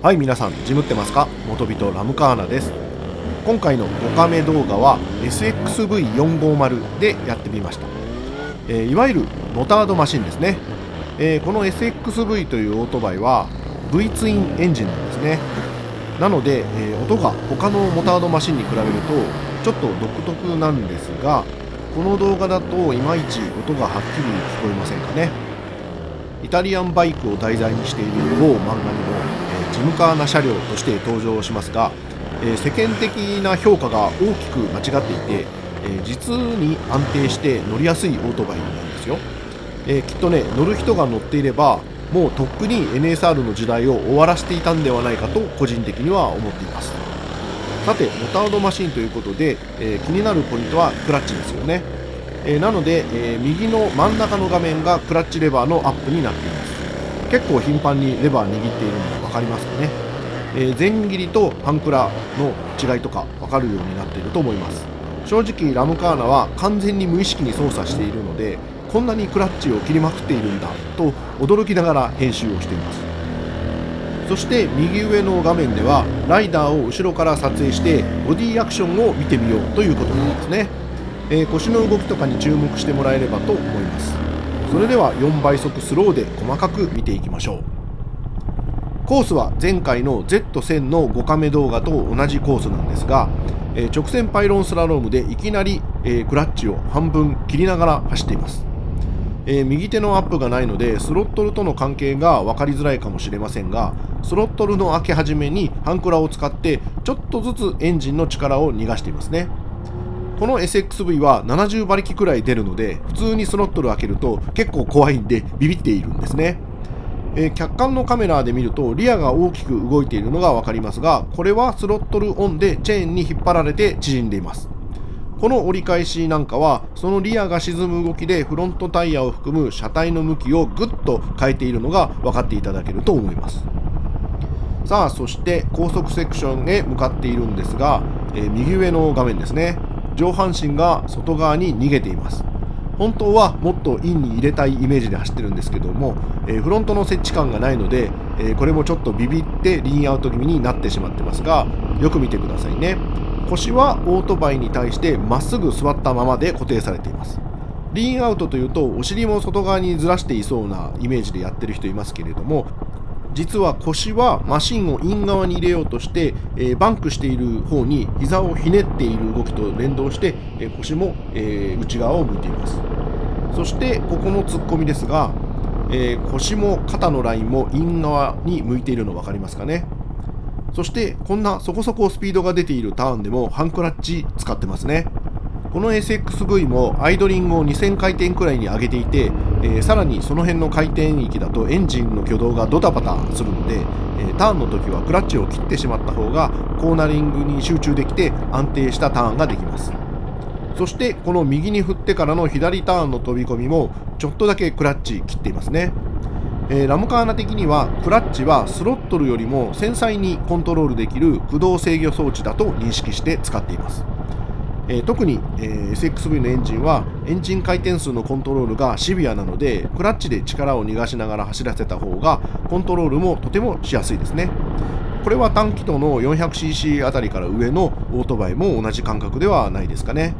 はい、皆さん、ジムってますか？元人ラムカーナです。今回の5カメ動画は SXV450 でやってみました。いわゆるモタードマシンですね。この SXV というオートバイは V ツインエンジンなんですね。なので、音が他のモタードマシンに比べるとちょっと独特なんですが、この動画だといまいち音がはっきり聞こえませんかね。イタリアンバイクを題材にしている某漫画にもジムカーナ車両として登場しますが、世間的な評価が大きく間違っていて、実に安定して乗りやすいオートバイなんですよ。きっとね、乗る人が乗っていればもうとっくに NSR の時代を終わらせていたんではないかと個人的には思っています。さて、モタードマシンということで、気になるポイントはクラッチですよね。なので、右の真ん中の画面がクラッチレバーのアップになっています。結構頻繁にレバー握っているのが分かりますかね。全切りと半クラの違いとか分かるようになっていると思います。正直ラムカーナは完全に無意識に操作しているので、こんなにクラッチを切りまくっているんだと驚きながら編集をしています。そして右上の画面ではライダーを後ろから撮影してボディアクションを見てみようということなんですね。腰の動きとかに注目してもらえればと思います。それでは4倍速スローで細かく見ていきましょう。コースは前回の Z1000 の5カメ動画と同じコースなんですが、直線パイロンスラロームでいきなり、クラッチを半分切りながら走っています。右手のアップがないのでスロットルとの関係が分かりづらいかもしれませんが、スロットルの開け始めに半クラを使ってちょっとずつエンジンの力を逃がしていますね。この SXV は70馬力くらい出るので、普通にスロットル開けると結構怖いんでビビっているんですね。客観のカメラで見るとリアが大きく動いているのが分かりますが、これはスロットルオンでチェーンに引っ張られて縮んでいます。この折り返しなんかはそのリアが沈む動きでフロントタイヤを含む車体の向きをぐっと変えているのが分かっていただけると思います。さあ、そして高速セクションへ向かっているんですが、右上の画面ですね。上半身が外側に逃げています。本当はもっとインに入れたいイメージで走ってるんですけども、フロントの接地感がないので、これもちょっとビビってリーンアウト気味になってしまってますが、よく見てくださいね。腰はオートバイに対してまっすぐ座ったままで固定されています。リーンアウトというとお尻も外側にずらしていそうなイメージでやってる人いますけれども、実は腰はマシンをイン側に入れようとして、バンクしている方に膝をひねっている動きと連動して、腰も、内側を向いています。そしてここの突っ込みですが、腰も肩のラインもイン側に向いているの分かりますかね。そしてこんなそこそこスピードが出ているターンでもハンクラッチ使ってますね。この SXV もアイドリングを2000回転くらいに上げていて、さらにその辺の回転域だとエンジンの挙動がドタバタするので、ターンの時はクラッチを切ってしまった方がコーナリングに集中できて安定したターンができます。そしてこの右に振ってからの左ターンの飛び込みもちょっとだけクラッチ切っていますね。ラムカーナ的にはクラッチはスロットルよりも繊細にコントロールできる駆動制御装置だと認識して使っています。特に、SXV のエンジンはエンジン回転数のコントロールがシビアなので、クラッチで力を逃がしながら走らせた方がコントロールもとてもしやすいですね。これは短気筒の 400cc あたりから上のオートバイも同じ感覚ではないですかね。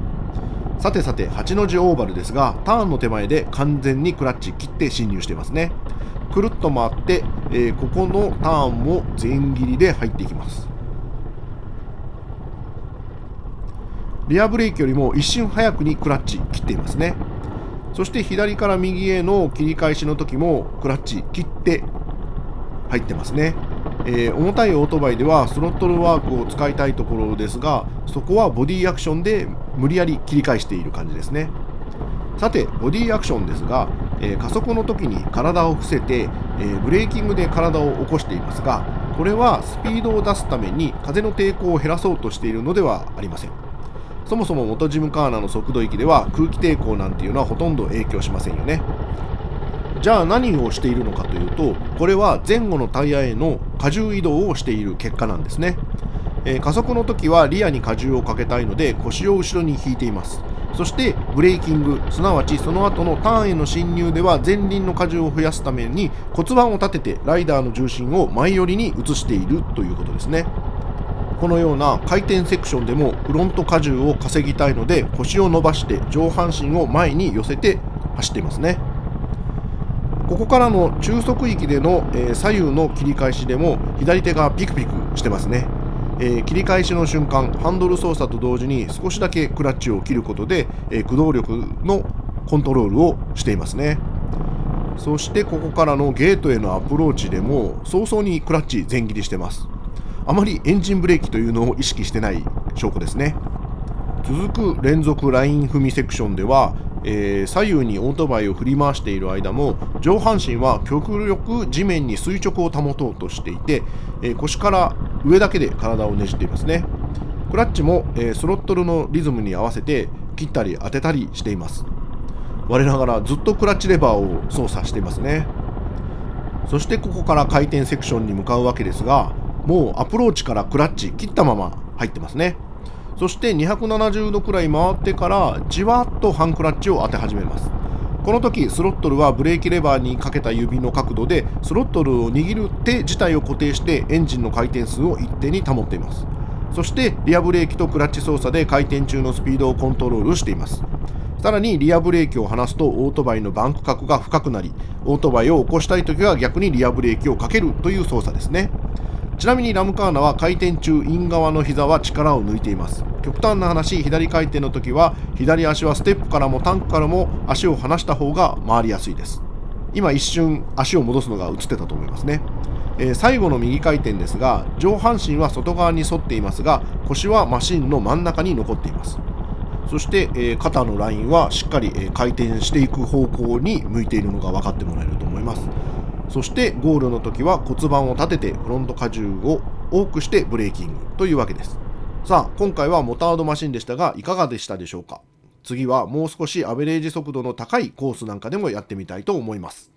さてさて、8の字オーバルですが、ターンの手前で完全にクラッチ切って進入していますね。くるっと回って、ここのターンも全切りで入っていきます。リアブレーキよりも一瞬早くにクラッチ切っていますね。そして左から右への切り返しの時もクラッチ切って入ってますね。重たいオートバイではスロットルワークを使いたいところですが、そこはボディアクションで無理やり切り返している感じですね。さて、ボディアクションですが、加速の時に体を伏せて、ブレーキングで体を起こしていますが、これはスピードを出すために風の抵抗を減らそうとしているのではありません。そもそも元ジムカーナの速度域では空気抵抗なんていうのはほとんど影響しませんよね。じゃあ何をしているのかというと、これは前後のタイヤへの荷重移動をしている結果なんですね。加速の時はリアに荷重をかけたいので腰を後ろに引いています。そしてブレーキング、すなわちその後のターンへの進入では前輪の荷重を増やすために骨盤を立ててライダーの重心を前寄りに移しているということですね。このような回転セクションでもフロント荷重を稼ぎたいので腰を伸ばして上半身を前に寄せて走っていますね。ここからの中速域での左右の切り返しでも左手がピクピクしてますね。切り返しの瞬間、ハンドル操作と同時に少しだけクラッチを切ることで駆動力のコントロールをしていますね。そしてここからのゲートへのアプローチでも早々にクラッチ全切りしてます。あまりエンジンブレーキというのを意識してない証拠ですね。続く連続ライン踏みセクションでは、左右にオートバイを振り回している間も上半身は極力地面に垂直を保とうとしていて、腰から上だけで体をねじっていますね。クラッチも、スロットルのリズムに合わせて切ったり当てたりしています。我ながらずっとクラッチレバーを操作していますね。そしてここから回転セクションに向かうわけですが、もうアプローチからクラッチ切ったまま入ってますね。そして270度くらい回ってからじわっとハンクラッチを当て始めます。この時スロットルはブレーキレバーにかけた指の角度でスロットルを握る手自体を固定してエンジンの回転数を一定に保っています。そしてリアブレーキとクラッチ操作で回転中のスピードをコントロールしています。さらにリアブレーキを離すとオートバイのバンク角が深くなり、オートバイを起こしたいときは逆にリアブレーキをかけるという操作ですね。ちなみにラムカーナは回転中イン側の膝は力を抜いています。極端な話、左回転の時は左足はステップからもタンクからも足を離した方が回りやすいです。今一瞬足を戻すのが映ってたと思いますね。最後の右回転ですが、上半身は外側に沿っていますが腰はマシンの真ん中に残っています。そして、肩のラインはしっかり、回転していく方向に向いているのが分かってもらえると思います。そしてゴールの時は骨盤を立ててフロント荷重を多くしてブレーキングというわけです。さあ、今回はモタードマシンでしたがいかがでしたでしょうか。次はもう少しアベレージ速度の高いコースなんかでもやってみたいと思います。